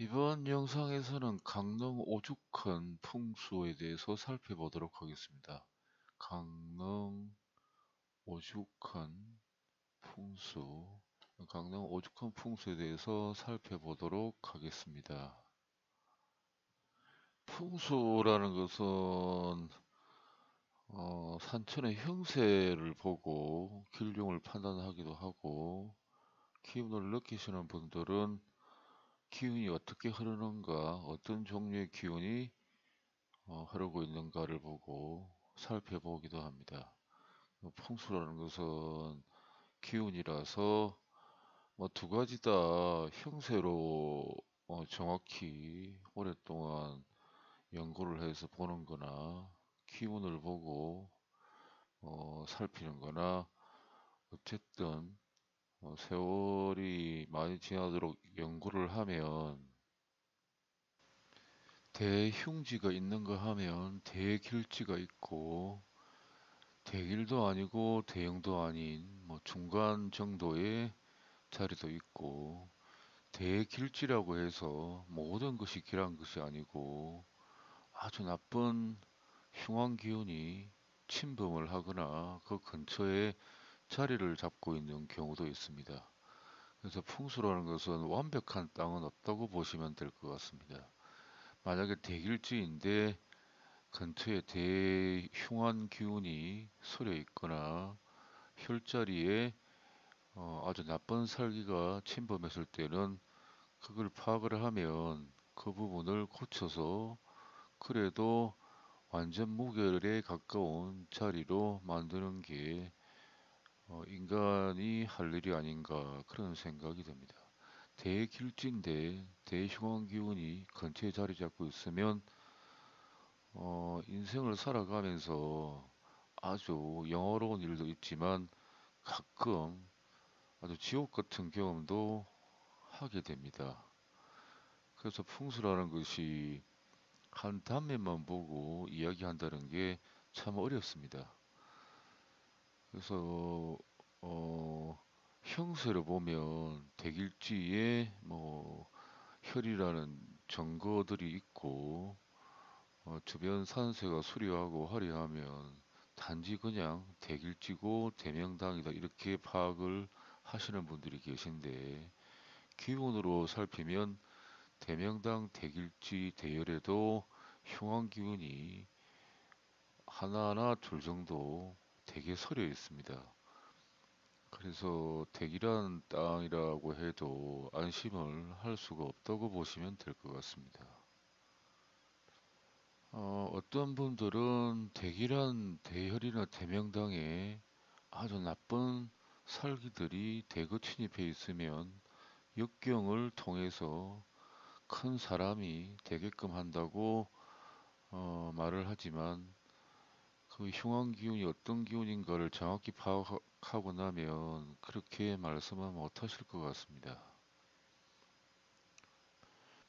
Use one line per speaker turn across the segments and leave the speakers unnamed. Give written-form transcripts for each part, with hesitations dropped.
이번 영상에서는 강릉 오죽헌 풍수에 대해서 살펴보도록 하겠습니다. 강릉 오죽헌 풍수, 강릉 오죽헌 풍수에 대해서 살펴보도록 하겠습니다. 풍수라는 것은 산천의 형세를 보고 기울용을 판단하기도 하고, 기운을 느끼시는 분들은 기운이 어떻게 흐르는가, 어떤 종류의 기운이 흐르고 있는가를 보고 살펴보기도 합니다. 풍수라는 것은 기운이라서 뭐 두 가지 다 형세로 정확히 오랫동안 연구를 해서 보는 거나, 기운을 보고 살피는 거나, 어쨌든 세월이 많이 지나도록 연구를 하면, 대흉지가 있는가 하면 대길지가 있고, 대길도 아니고 대형도 아닌 뭐 중간 정도의 자리도 있고, 대길지라고 해서 모든 것이 길한 것이 아니고 아주 나쁜 흉한 기운이 침범을 하거나 그 근처에 자리를 잡고 있는 경우도 있습니다. 그래서 풍수라는 것은 완벽한 땅은 없다고 보시면 될 것 같습니다. 만약에 대길지인데 근처에 대흉한 기운이 서려 있거나 혈자리에 아주 나쁜 살기가 침범했을 때는 그걸 파악을 하면 그 부분을 고쳐서 그래도 완전 무결에 가까운 자리로 만드는 게 인간이 할 일이 아닌가, 그런 생각이 듭니다. 대길진데 대흉한 기운이 근처에 자리 잡고 있으면 인생을 살아가면서 아주 영화로운 일도 있지만 가끔 아주 지옥 같은 경험도 하게 됩니다. 그래서 풍수라는 것이 한 단면만 보고 이야기한다는 게 참 어렵습니다. 그래서 형세를 보면 대길지에 뭐 혈이라는 증거들이 있고, 주변 산세가 수려하고 화려하면 단지 그냥 대길지고 대명당이다 이렇게 파악을 하시는 분들이 계신데, 기운으로 살피면 대명당, 대길지, 대열에도 흉한 기운이 하나나 둘 정도 되게 서려 있습니다. 그래서 대기란 땅이라고 해도 안심을 할 수가 없다고 보시면 될 것 같습니다. 어떤 분들은 대기란 대혈이나 대명당에 아주 나쁜 살기들이 대거 침입해 있으면 역경을 통해서 큰 사람이 되게끔 한다고 말을 하지만, 그 흉한 기운이 어떤 기운인가를 정확히 파악하고 나면 그렇게 말씀은 못 하실 것 같습니다.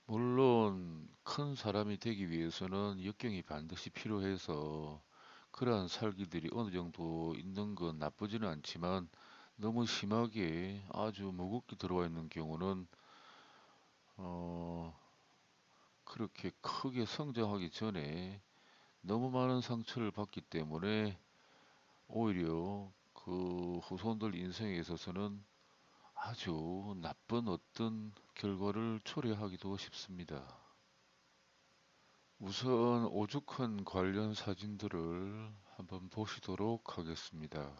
물론 큰 사람이 되기 위해서는 역경이 반드시 필요해서 그러한 살기들이 어느 정도 있는 건 나쁘지는 않지만, 너무 심하게 아주 무겁게 들어와 있는 경우는 어, 그렇게 크게 성장하기 전에 너무 많은 상처를 받기 때문에 오히려 그 후손들 인생에 있어서는 아주 나쁜 어떤 결과를 초래하기도 쉽습니다. 우선 오죽헌 관련 사진들을 한번 보시도록 하겠습니다.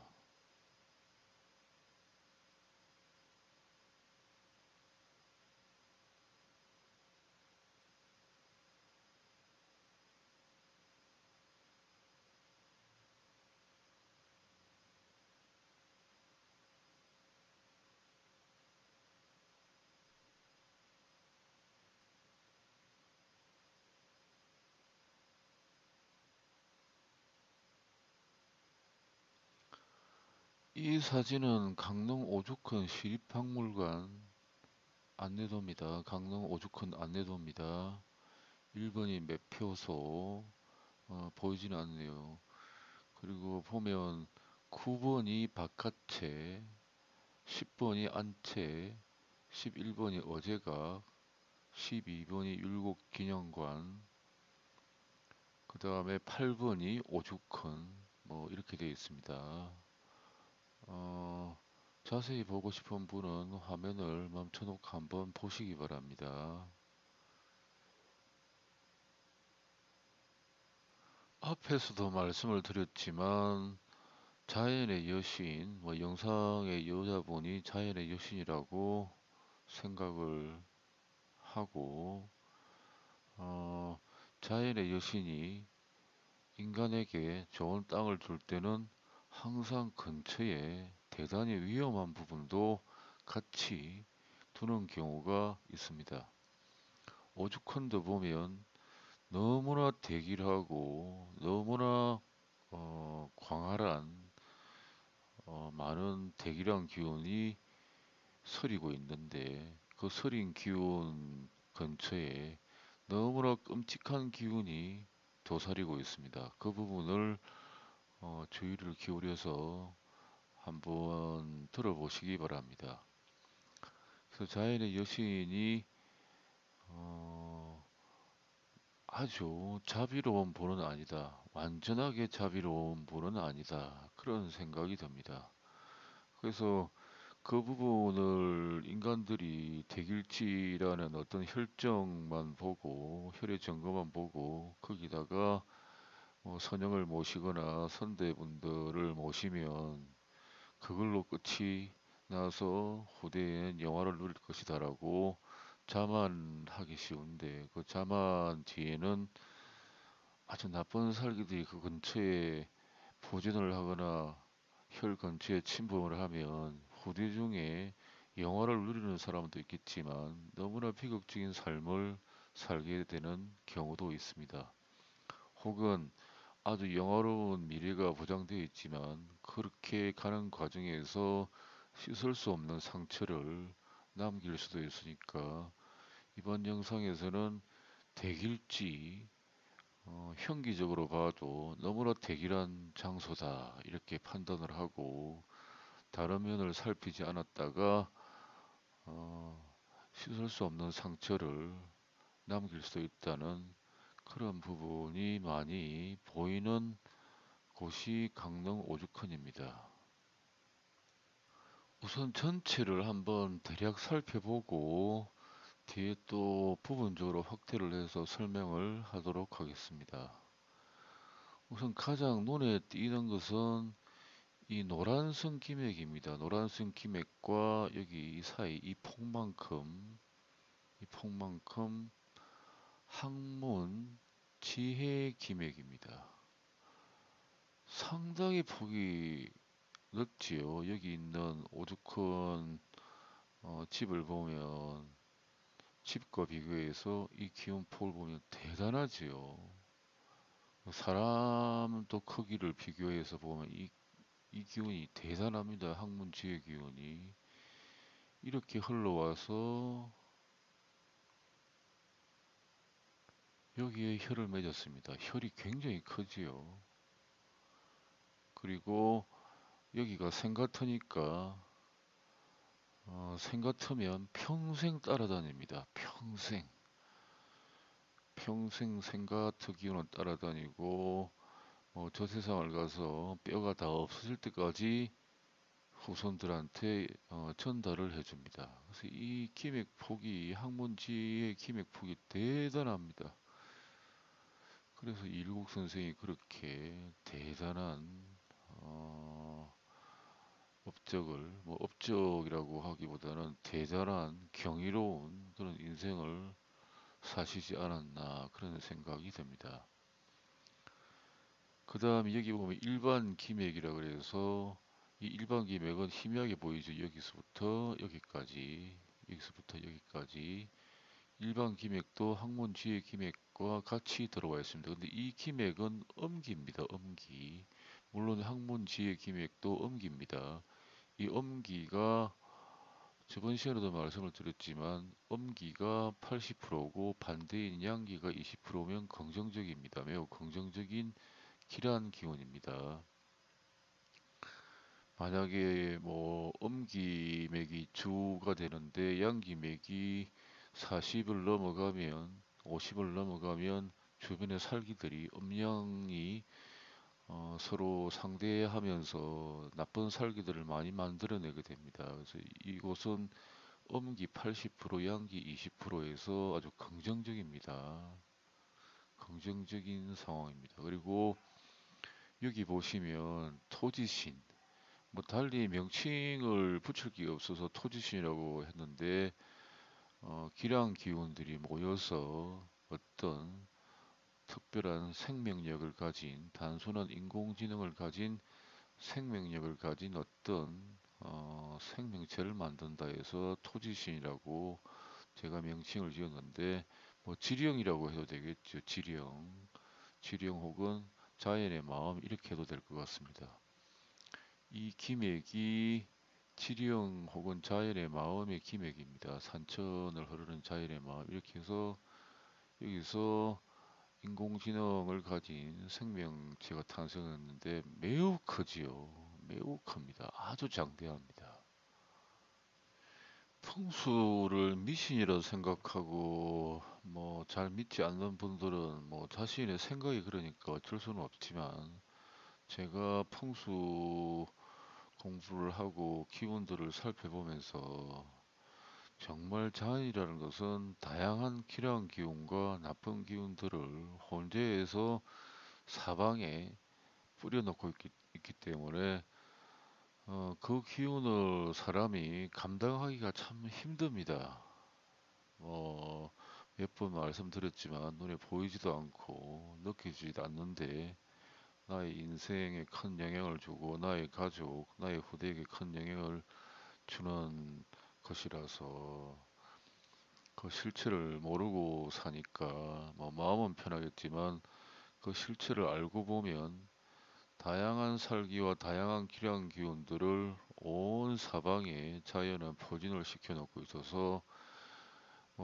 이 사진은 강릉 오죽헌 시립박물관 안내도입니다. 강릉 오죽헌 안내도입니다. 1번이 매표소, 보이지는 않네요. 그리고 보면 9번이 바깥채, 10번이 안채, 11번이 어제각, 12번이 율곡기념관, 그 다음에 8번이 오죽헌, 뭐 이렇게 되어 있습니다. 어, 자세히 보고 싶은 분은 화면을 멈춰놓고 한번 보시기 바랍니다. 앞에서도 말씀을 드렸지만 자연의 여신, 뭐 영상의 여자분이 자연의 여신이라고 생각을 하고, 어, 자연의 여신이 인간에게 좋은 땅을 줄 때는 항상 근처에 대단히 위험한 부분도 같이 두는 경우가 있습니다. 오죽헌도 보면 너무나 대길하고 너무나 광활한 많은 대기랑 기운이 서리고 있는데 그 서린 기운 근처에 너무나 끔찍한 기운이 도사리고 있습니다. 그 부분을 주의를 기울여서 한번 들어보시기 바랍니다. 그래서 자연의 여신이 어, 아주 자비로운 분은 아니다. 완전하게 자비로운 분은 아니다. 그런 생각이 듭니다. 그래서 그 부분을 인간들이 대길치라는 어떤 혈정만 보고 혈의 증거만 보고 거기다가 뭐 선영을 모시거나 선대분들을 모시면 그걸로 끝이 나서 후대엔 영화를 누릴 것이다라고 자만하기 쉬운데 그 자만 뒤에는 아주 나쁜 살기들이 그 근처에 포진을 하거나 혈 근처에 침범을 하면 후대 중에 영화를 누리는 사람도 있겠지만 너무나 비극적인 삶을 살게 되는 경우도 있습니다. 혹은 아주 영화로운 미래가 보장되어 있지만 그렇게 가는 과정에서 씻을 수 없는 상처를 남길 수도 있으니까 이번 영상에서는 대길지 현기적으로 봐도 너무나 대길한 장소다 이렇게 판단을 하고 다른 면을 살피지 않았다가 어, 씻을 수 없는 상처를 남길 수도 있다는 그런 부분이 많이 보이는 곳이 강릉 오죽헌입니다. 우선 전체를 한번 대략 살펴보고 뒤에 또 부분적으로 확대를 해서 설명을 하도록 하겠습니다. 우선 가장 눈에 띄는 것은 이 노란선 기맥입니다. 노란선 기맥과 여기 이 사이 이 폭만큼 항문 지해 기맥입니다. 상당히 폭이 넓지요. 여기 있는 오죽헌 집을 보면 집과 비교해서 이 기온폭을 보면 대단하지요. 사람도 크기를 비교해서 보면 이 기온이 대단합니다. 항문 지의 기온이 이렇게 흘러와서 여기에 혈을 맺었습니다. 혈이 굉장히 크지요. 그리고 여기가 생 같으니까 생 같으면 평생 따라다닙니다. 평생 생 같은 기운은 따라다니고 저 세상을 가서 뼈가 다 없어질 때까지 후손들한테 전달을 해줍니다. 그래서 이 기맥폭이 항문지의 기맥폭이 대단합니다. 그래서 일국 선생이 그렇게 대단한 업적을 뭐 업적이라고 하기보다는 대단한 경이로운 그런 인생을 사시지 않았나 그런 생각이 듭니다. 그 다음 여기 보면 일반 기맥이라 그래서 이 일반 기맥은 희미하게 보이죠. 여기서부터 여기까지 일반 기맥도 항문 지의 기맥과 같이 들어와 있습니다. 근데 이 기맥은 âm 기입니다. âm 기. 물론 항문 지의 기맥도 âm 기입니다. 이 âm 기가 저번 시간에도 말씀을 드렸지만 âm 기가 80%고 반대인 양기가 20%면 긍정적입니다. 매우 긍정적인 기란 기운입니다. 만약에 뭐 음기맥이 주가 되는데 양기맥이 40을 넘어가면 50을 넘어가면 주변의 살기들이 음양이 서로 상대하면서 나쁜 살기들을 많이 만들어내게 됩니다. 그래서 이곳은 음기 80%, 양기 20%에서 아주 긍정적입니다. 긍정적인 상황입니다. 그리고 여기 보시면 토지신, 뭐 달리 명칭을 붙일 게 없어서 토지신이라고 했는데 기량 기운들이 모여서 어떤 특별한 생명력을 가진 단순한 인공지능을 가진 생명력을 가진 어떤 생명체를 만든다 해서 토지신이라고 제가 명칭을 지었는데 뭐 지령이라고 해도 되겠죠. 지령, 지령 혹은 자연의 마음 이렇게 해도 될 것 같습니다. 이 기맥이 지령 혹은 자연의 마음의 기맥입니다. 산천을 흐르는 자연의 마음 이렇게 해서 여기서 인공지능을 가진 생명체가 탄생했는데 매우 크지요. 매우 큽니다. 아주 장대합니다. 풍수를 미신이라 생각하고 뭐 잘 믿지 않는 분들은 뭐 자신의 생각이 그러니까 어쩔 수는 없지만 제가 풍수 공부를 하고 기운들을 살펴보면서 정말 자연이라는 것은 다양한 기량 기운과 나쁜 기운들을 혼재해서 사방에 뿌려놓고 있기 때문에 그 기운을 사람이 감당하기가 참 힘듭니다. 몇 번 말씀드렸지만 눈에 보이지도 않고 느껴지지도 않는데 나의 인생에 큰 영향을 주고 나의 가족, 나의 후대에게 큰 영향을 주는 것이라서 그 실체를 모르고 사니까 뭐 마음은 편하겠지만 그 실체를 알고 보면 다양한 살기와 다양한 기량 기운들을 온 사방에 자연은 포진을 시켜 놓고 있어서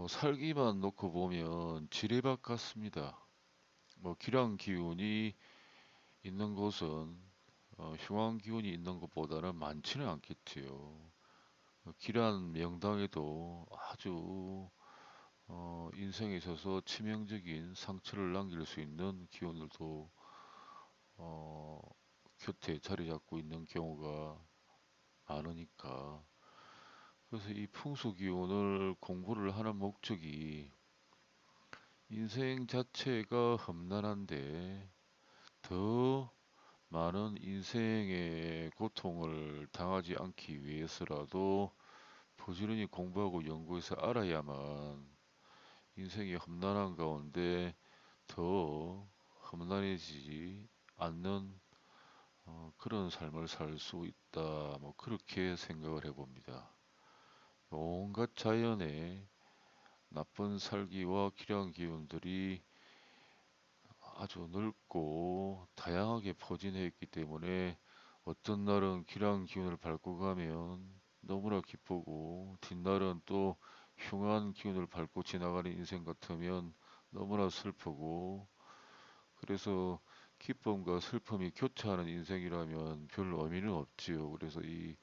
살기만 놓고 보면 지뢰밭 같습니다. 뭐 기량 기운이 있는 곳은 흉한 기운이 있는 것보다는 많지는 않겠지요. 길한 명당에도 아주 인생에 있어서 치명적인 상처를 남길 수 있는 기운들도 어, 곁에 자리 잡고 있는 경우가 많으니까. 그래서 이 풍수 기운을 공부를 하는 목적이 인생 자체가 험난한데 더 많은 인생의 고통을 당하지 않기 위해서라도 부지런히 공부하고 연구해서 알아야만 인생이 험난한 가운데 더 험난해지지 않는 그런 삶을 살 수 있다. 뭐 그렇게 생각을 해봅니다. 온갖 자연의 나쁜 살기와 기량 기운들이 아주 넓고 다양하게 포진해 있기 때문에 어떤 날은 기량 기운을 밟고 가면 너무나 기쁘고 뒷날은 또 흉한 기운을 밟고 지나가는 인생 같으면 너무나 슬프고 그래서 기쁨과 슬픔이 교차하는 인생이라면 별 의미는 없지요. 그래서 이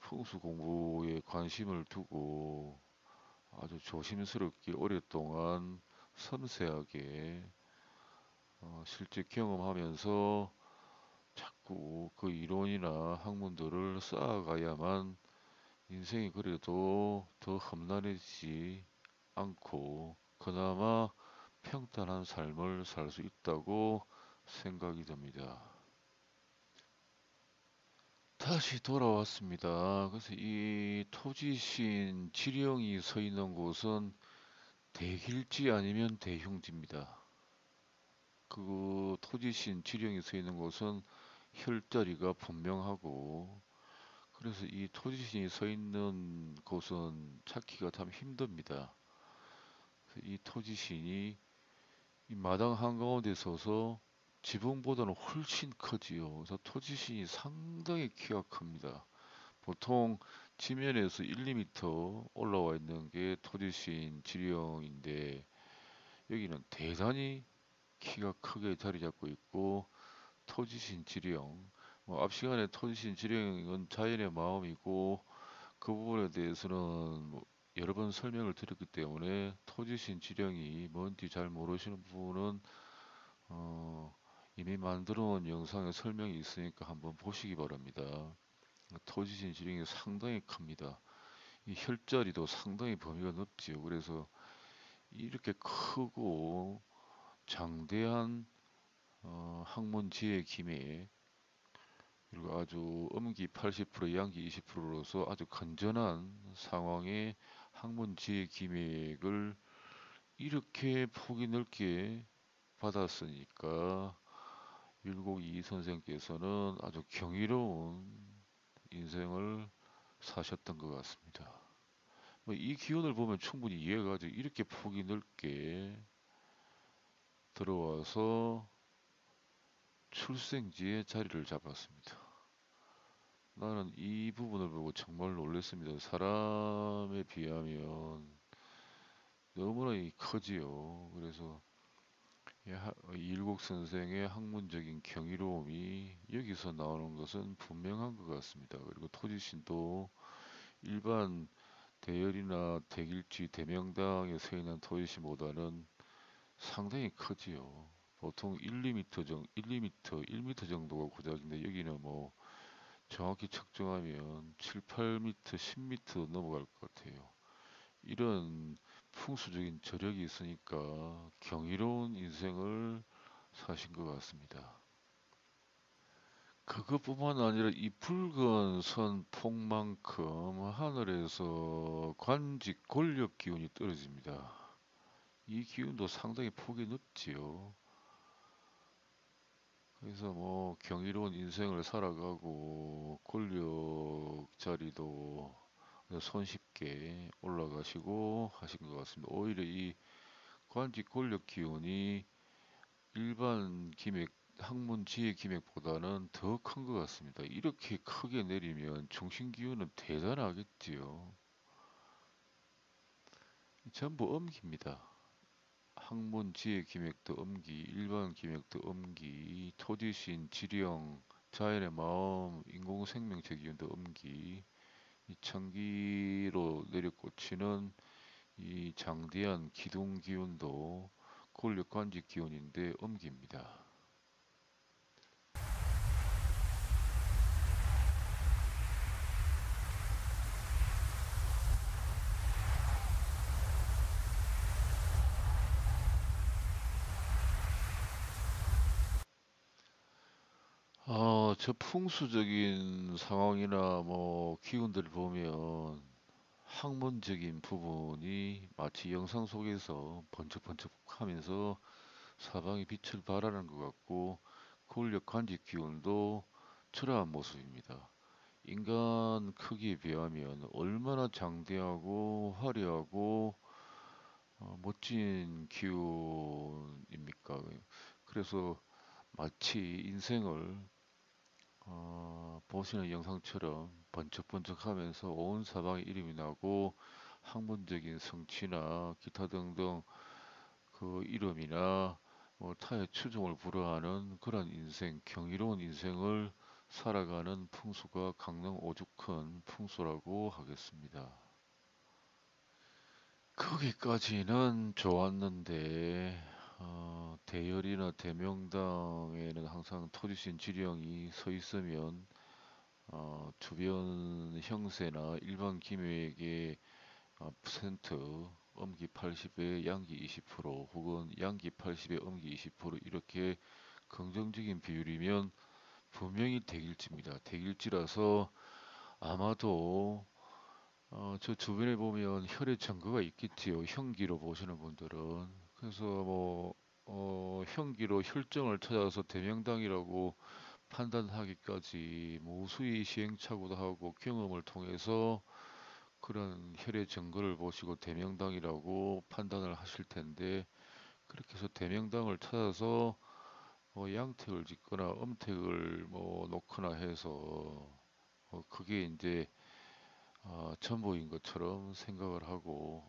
풍수 공부에 관심을 두고 아주 조심스럽게 오랫동안 섬세하게 실제 경험하면서 자꾸 그 이론이나 학문들을 쌓아가야만 인생이 그래도 더 험난해지지 않고 그나마 평탄한 삶을 살 수 있다고 생각이 듭니다. 다시 돌아왔습니다. 그래서 이 토지신 지령이 서 있는 곳은 대길지 아니면 대흉지입니다. 그 토지신 지령이 서 있는 곳은 혈자리가 분명하고 그래서 이 토지신이 서 있는 곳은 찾기가 참 힘듭니다. 이 토지신이 이 마당 한가운데 서서 지붕보다는 훨씬 커지요. 그래서 토지신이 상당히 키가 큽니다. 보통 지면에서 1, 2m 올라와 있는 게 토지신 지령인데 여기는 대단히 키가 크게 자리 잡고 있고 토지신 지령 앞 시간에 토지신 지령은 자연의 마음이고 그 부분에 대해서는 뭐 여러 번 설명을 드렸기 때문에 토지신 지령이 뭔지 잘 모르시는 분은 어, 이미 만들어 놓은 영상에 설명이 있으니까 한번 보시기 바랍니다. 토지신 지령이 상당히 큽니다. 이 혈자리도 상당히 범위가 넓지요. 그래서 이렇게 크고 장대한 학문지의 기밀, 그리고 아주 음기 80% 양기 20%로서 아주 건전한 상황의 학문지의 기획을 이렇게 폭이 넓게 받았으니까 율곡이 선생께서는 아주 경이로운 인생을 사셨던 것 같습니다. 뭐이 기운을 보면 충분히 이해가 가죠. 이렇게 폭이 넓게 들어와서 출생지에 자리를 잡았습니다. 나는 이 부분을 보고 정말 놀랐습니다. 사람에 비하면 너무나 커지요. 그래서 이일곡 선생의 학문적인 경이로움이 여기서 나오는 것은 분명한 것 같습니다. 그리고 토지신도 일반 대열이나 대길지, 대명당에 서 있는 토지신보다는 상당히 크지요. 보통 1, 2m 정도, 1, 2m, 1m 정도가 고작인데 여기는 뭐 정확히 측정하면 7, 8m, 10m 넘어갈 것 같아요. 이런 풍수적인 저력이 있으니까 경이로운 인생을 사신 것 같습니다. 그것뿐만 아니라 이 붉은 선 폭만큼 하늘에서 관직 권력 기운이 떨어집니다. 이 기운도 상당히 폭이 넓지요. 그래서 뭐 경이로운 인생을 살아가고 권력 자리도 손쉽게 올라가시고 하신 것 같습니다. 오히려 이 관직 권력 기운이 일반 기맥, 학문 지혜 기맥보다는 더 큰 것 같습니다. 이렇게 크게 내리면 중심 기운은 대단하겠지요. 전부 음기입니다. 학문 지혜 기맥도 음기, 일반 기맥도 음기, 토지신, 지령, 자연의 마음, 인공생명체 기운도 음기, 이 천기로 내려꽂히는 이 장대한 기둥 기운도 권력 관직 기운인데 음기입니다. 저 풍수적인 상황이나 뭐 기운들을 보면 학문적인 부분이 마치 영상 속에서 번쩍번쩍 하면서 사방에 빛을 발하는 것 같고 권력 관직 기운도 초라한 모습입니다. 인간 크기에 비하면 얼마나 장대하고 화려하고 멋진 기운입니까? 그래서 마치 인생을 보시는 영상처럼 번쩍번쩍하면서 온 사방에 이름이 나고 학문적인 성취나 기타 등등 그 이름이나 뭐 타의 추종을 불허하는 그런 인생, 경이로운 인생을 살아가는 풍수가 강릉 오죽한 풍수라고 하겠습니다. 거기까지는 좋았는데 대열이나 대명당에는 항상 토지신 지령이 서 있으면 주변 형세나 일반 기맥의 퍼센트 음기 80에 양기 20% 혹은 양기 80에 음기 20% 이렇게 긍정적인 비율이면 분명히 대길지입니다. 대길지라서 아마도 저 주변에 보면 혈액 증거가 있겠지요. 형기로 보시는 분들은. 그래서 뭐 형기로 혈증을 찾아서 대명당이라고 판단하기까지 무수히 시행착오도 하고 경험을 통해서 그런 혈의 증거를 보시고 대명당이라고 판단을 하실 텐데 그렇게 해서 대명당을 찾아서 뭐 양택을 짓거나 음택을 뭐 놓거나 해서 그게 이제 전부인 것처럼 생각을 하고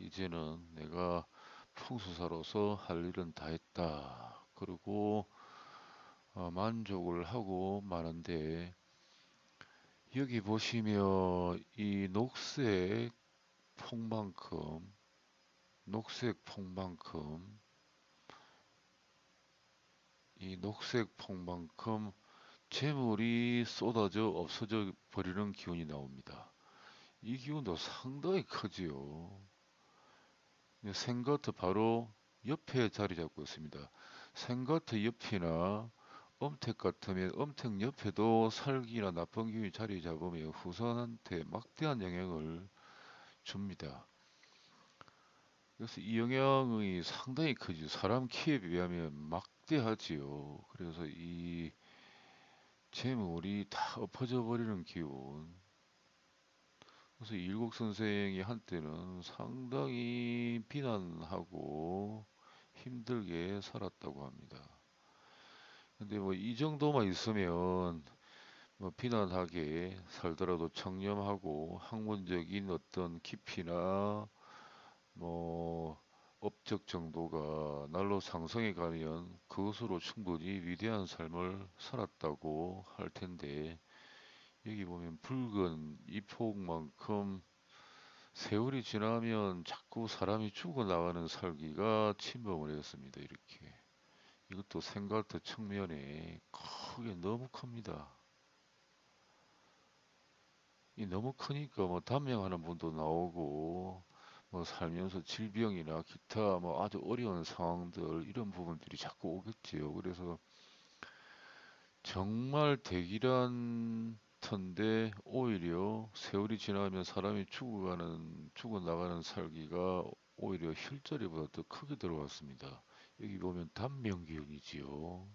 이제는 내가 풍수사로서 할 일은 다 했다. 그리고 만족을 하고 마는데 여기 보시면 이 녹색 폭만큼, 녹색 폭만큼, 이 녹색 폭만큼 재물이 쏟아져 없어져 버리는 기운이 나옵니다. 이 기운도 상당히 크지요. 생거트 바로 옆에 자리 잡고 있습니다. 생거트 옆이나 엄택 같으면 엄택 옆에도 살기나 나쁜 기운이 자리 잡으며 후손한테 막대한 영향을 줍니다. 그래서 이 영향이 상당히 크죠. 사람 키에 비하면 막대하지요. 그래서 이 재물이 다 엎어져 버리는 기운. 그래서 일국 선생이 한때는 상당히 비난하고 힘들게 살았다고 합니다. 근데 뭐 이 정도만 있으면 뭐 비난하게 살더라도 청렴하고 학문적인 어떤 깊이나 뭐 업적 정도가 날로 상승해 가면 그것으로 충분히 위대한 삶을 살았다고 할 텐데 여기 보면 붉은 이 폭만큼 세월이 지나면 자꾸 사람이 죽어나가는 살기가 침범을 했습니다. 이렇게. 이것도 생각도 측면에 크게 너무 큽니다. 이 너무 크니까 뭐 단명하는 분도 나오고 뭐 살면서 질병이나 기타 뭐 아주 어려운 상황들 이런 부분들이 자꾸 오겠지요. 그래서 정말 대기란 턴데 오히려 세월이 지나면 사람이 죽어나가는 살기가 오히려 혈자리보다 더 크게 들어왔습니다. 여기 보면 단명기운이지요.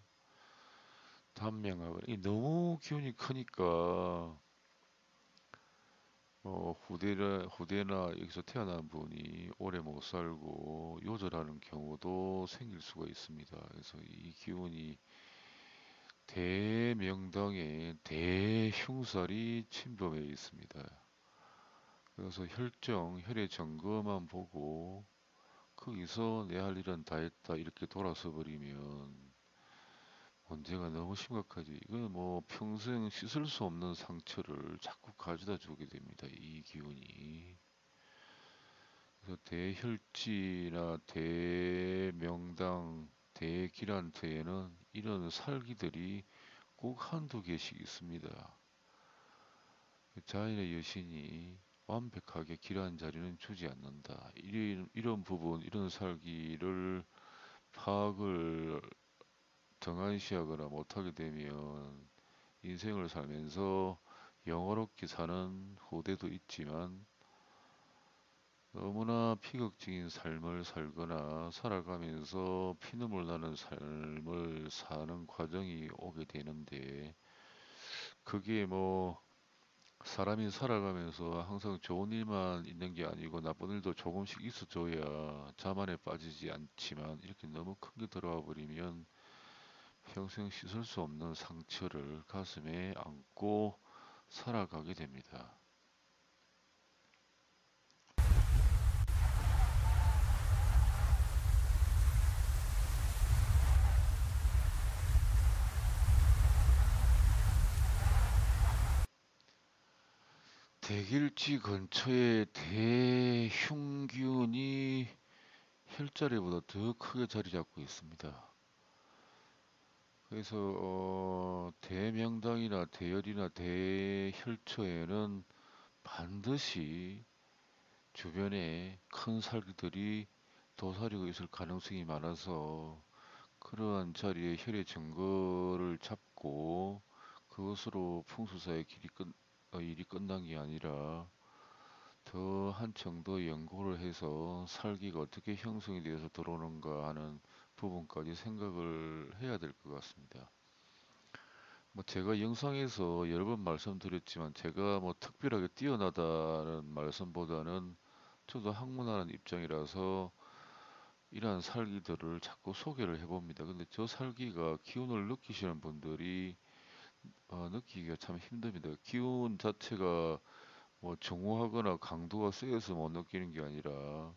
단명하고 이 너무 기운이 크니까 후대나 여기서 태어난 분이 오래 못 살고 요절하는 경우도 생길 수가 있습니다. 그래서 이 기운이 대명당에 대흉살이 침범해 있습니다. 그래서 혈의 증거만 보고 거기서 내 할 일은 다 했다 이렇게 돌아서 버리면 문제가 너무 심각하지. 이건 뭐 평생 씻을 수 없는 상처를 자꾸 가져다 주게 됩니다. 이 기운이. 그래서 대혈지나 대명당, 대기란터에는 이런 살기들이 꼭 한두 개씩 있습니다. 자연의 여신이 완벽하게 길한 자리는 주지 않는다. 이런 부분, 이런 살기를 파악을 등한시하거나 못하게 되면 인생을 살면서 영화롭게 사는 후대도 있지만 너무나 비극적인 삶을 살거나 살아가면서 피눈물 나는 삶을 사는 과정이 오게 되는데 그게 뭐 사람이 살아가면서 항상 좋은 일만 있는 게 아니고 나쁜 일도 조금씩 있어줘야 자만에 빠지지 않지만 이렇게 너무 큰 게 들어와 버리면 평생 씻을 수 없는 상처를 가슴에 안고 살아가게 됩니다. 대길지 근처에 대흉균이 혈자리보다 더 크게 자리 잡고 있습니다. 그래서 대명당이나 대열이나 대혈처에는 반드시 주변에 큰 살기들이 도사리고 있을 가능성이 많아서 그러한 자리에 혈의 증거를 잡고 그것으로 풍수사의 일이 끝난 게 아니라 더 한층 더 연구를 해서 살기가 어떻게 형성이 되어서 들어오는가 하는 부분까지 생각을 해야 될 것 같습니다. 뭐 제가 영상에서 여러 번 말씀드렸지만 제가 뭐 특별하게 뛰어나다는 말씀보다는 저도 학문하는 입장이라서 이러한 살기들을 자꾸 소개를 해봅니다. 근데 저 살기가 기운을 느끼시는 분들이 느끼기가 참 힘듭니다. 기운 자체가 뭐 정오하거나 강도가 세서 못 느끼는 게 아니라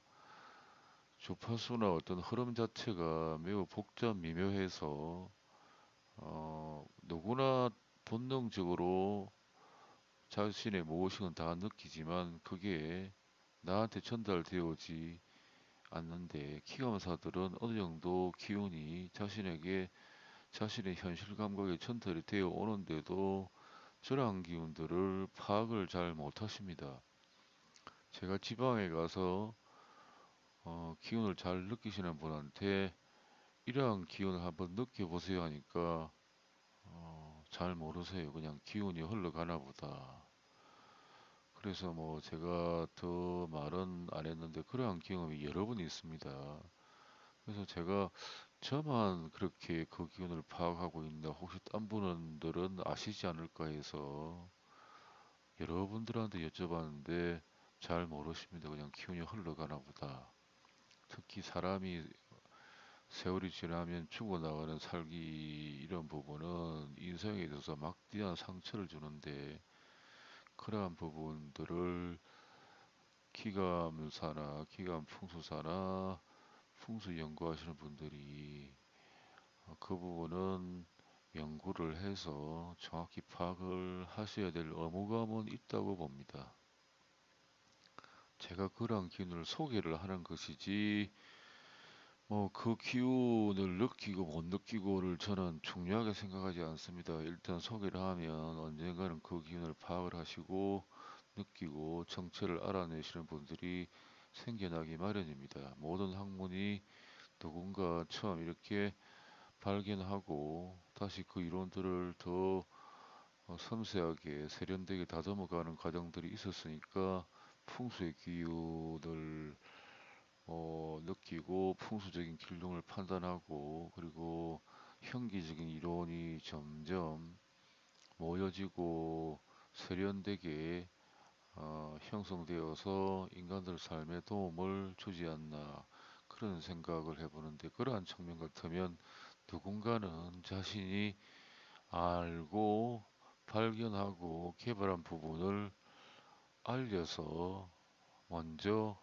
주파수나 어떤 흐름 자체가 매우 복잡 미묘해서 누구나 본능적으로 자신의 무의식은 다 느끼지만 그게 나한테 전달되어지 않는데 키감사들은 어느 정도 기운이 자신의 현실 감각에 전달이 되어 오는데도 저러한 기운들을 파악을 잘 못하십니다. 제가 지방에 가서 기운을 잘 느끼시는 분한테 이러한 기운을 한번 느껴보세요 하니까 잘 모르세요. 그냥 기운이 흘러가나 보다. 그래서 뭐 제가 더 말은 안 했는데 그러한 경험이 여러 번 있습니다. 그래서 제가 저만 그렇게 그 기운을 파악하고 있나 혹시 딴 분들은 아시지 않을까 해서 여러분들한테 여쭤봤는데 잘 모르십니다. 그냥 기운이 흘러가나 보다. 특히 사람이 세월이 지나면 죽어나가는 살기 이런 부분은 인생에 있어서 막대한 상처를 주는데 그러한 부분들을 기감사나 풍수사나 풍수 연구하시는 분들이 그 부분은 연구를 해서 정확히 파악을 하셔야 될 의무감은 있다고 봅니다. 제가 그런 기운을 소개를 하는 것이지 뭐 그 기운을 느끼고 못 느끼고를 저는 중요하게 생각하지 않습니다. 일단 소개를 하면 언젠가는 그 기운을 파악을 하시고 느끼고 정체를 알아내시는 분들이 생겨나기 마련입니다. 모든 학문이 누군가 처음 이렇게 발견하고 다시 그 이론들을 더 섬세하게 세련되게 다듬어가는 과정들이 있었으니까 풍수의 기운을 느끼고 풍수적인 기lum을 판단하고 그리고 형기적인 이론이 점점 모여지고 세련되게 형성되어서 인간들 삶에 도움을 주지 않나 그런 생각을 해보는데 그러한 측면 같으면 누군가는 자신이 알고 발견하고 개발한 부분을 알려서 먼저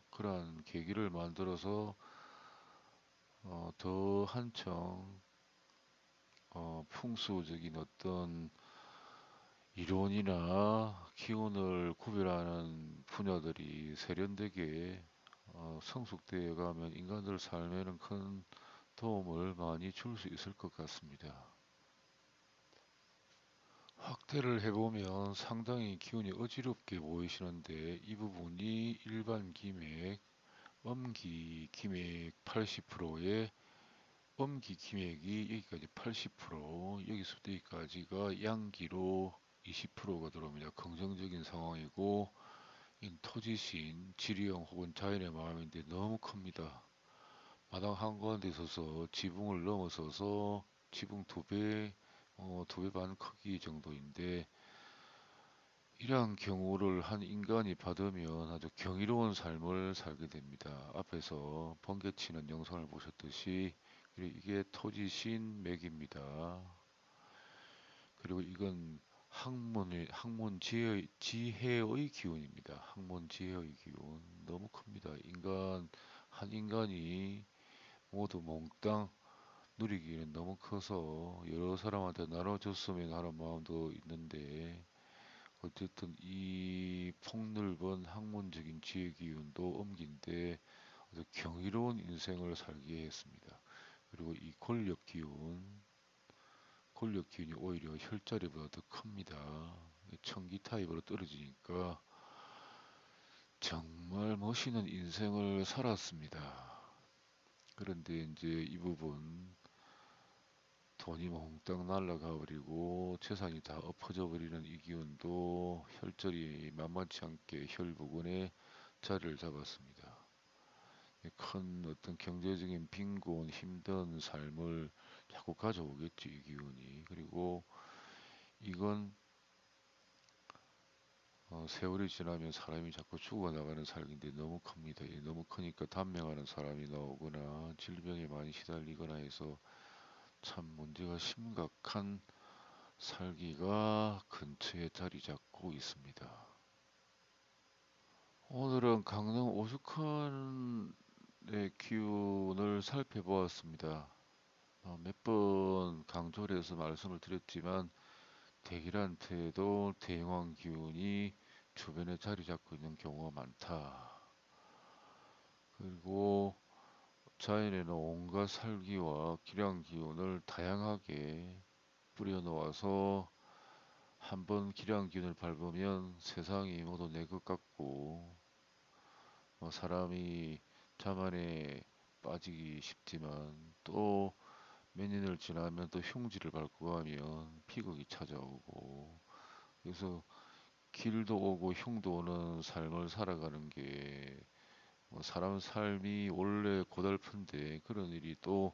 그러한 계기를 만들어서 더 한층 풍수적인 어떤 이론이나 기운을 구별하는 분야들이 세련되게 성숙되어 가면 인간들 삶에는 큰 도움을 많이 줄 수 있을 것 같습니다. 확대를 해보면 상당히 기운이 어지럽게 보이시는데 이 부분이 일반 기맥, 음기 기맥 80%에 음기 기맥이 여기까지 80%, 여기서부터 여기까지가 양기로 20%가 들어옵니다. 긍정적인 상황이고 토지신, 지리형 혹은 자연의 마음인데 너무 큽니다. 마당 한가운데 있어서 지붕을 넘어서서 지붕 두 배 반 크기 정도인데 이러한 경우를 한 인간이 받으면 아주 경이로운 삶을 살게 됩니다. 앞에서 번개치는 영상을 보셨듯이 이게 토지신 맥입니다. 그리고 이건 지혜의 기운입니다. 학문 지혜의 기운 너무 큽니다. 한 인간이 모두 몽땅 누리기에는 너무 커서 여러 사람한테 나눠줬으면 하는 마음도 있는데 어쨌든 이 폭넓은 학문적인 지혜 기운도 옮긴데 아주 경이로운 인생을 살게 했습니다. 그리고 이 권력 기운이 오히려 혈자리보다 더 큽니다. 청기 타입으로 떨어지니까 정말 멋있는 인생을 살았습니다. 그런데 이제 이 부분 돈이 몽땅 날아가 버리고 재산이 다 엎어져 버리는 이 기운도 혈절이 만만치 않게 혈 부근에 자리를 잡았습니다. 큰 어떤 경제적인 빈곤, 힘든 삶을 자꾸 가져오겠죠, 이 기운이. 그리고 이건 세월이 지나면 사람이 자꾸 죽어나가는 살기인데 너무 큽니다. 너무 크니까 단명하는 사람이 나오거나 질병에 많이 시달리거나 해서 참 문제가 심각한 살기가 근처에 자리 잡고 있습니다. 오늘은 강릉 오죽헌의 기운을 살펴보았습니다. 몇 번 강조를 해서 말씀을 드렸지만 대길한테도 대왕 기운이 주변에 자리 잡고 있는 경우가 많다. 그리고 자연에는 온갖 살기와 기량 기운을 다양하게 뿌려놓아서 한번 기량 기운을 밟으면 세상이 모두 내 것 같고 사람이 자만에 빠지기 쉽지만 또 몇 년을 지나면 또 흉지를 밟고 가면 비극이 찾아오고 그래서 길도 오고 흉도 오는 삶을 살아가는 게 사람 삶이 원래 고달픈데 그런 일이 또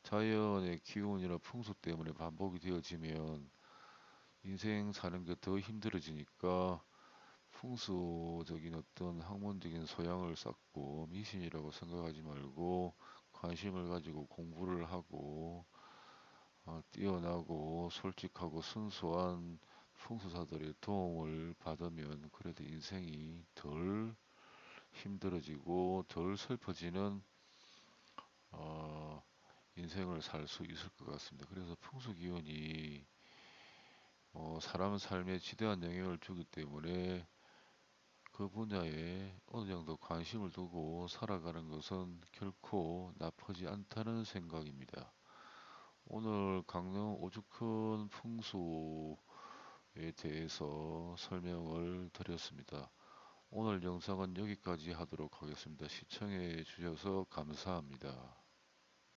자연의 기운이나 풍수 때문에 반복이 되어지면 인생 사는 게 더 힘들어지니까 풍수적인 어떤 학문적인 소양을 쌓고 미신이라고 생각하지 말고 관심을 가지고 공부를 하고 뛰어나고 솔직하고 순수한 풍수사들의 도움을 받으면 그래도 인생이 덜 힘들어지고 덜 슬퍼지는 어, 인생을 살 수 있을 것 같습니다. 그래서 풍수 기운이 사람 삶에 지대한 영향을 주기 때문에 그 분야에 어느 정도 관심을 두고 살아가는 것은 결코 나쁘지 않다는 생각입니다. 오늘 강릉 오죽헌 풍수에 대해서 설명을 드렸습니다. 오늘 영상은 여기까지 하도록 하겠습니다. 시청해 주셔서 감사합니다.